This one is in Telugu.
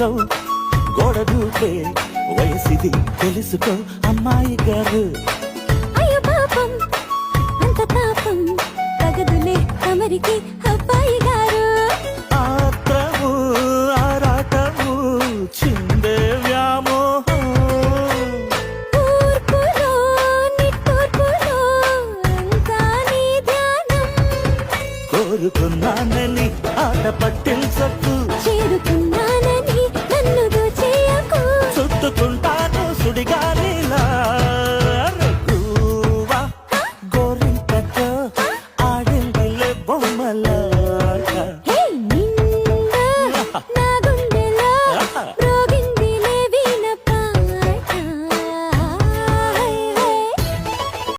చేసావు గోడ దూకే వయసిది తెలుసుకో అమ్మాయి గారు. అయ్యో పాపం అంత తాపం తగదులే తమరికి అబ్బాయి గారు. ఆత్రము ఆరాటము చిందే వ్యామోహం తూర్పులో నిట్టూర్పులో అంతా నీ ధ్యానం. కోరుకున్నానని ఆట పట్టించకు చేరుకున్నానని నన్ను దోచేయకు. చుట్టుకుంటాను సుడిగాలి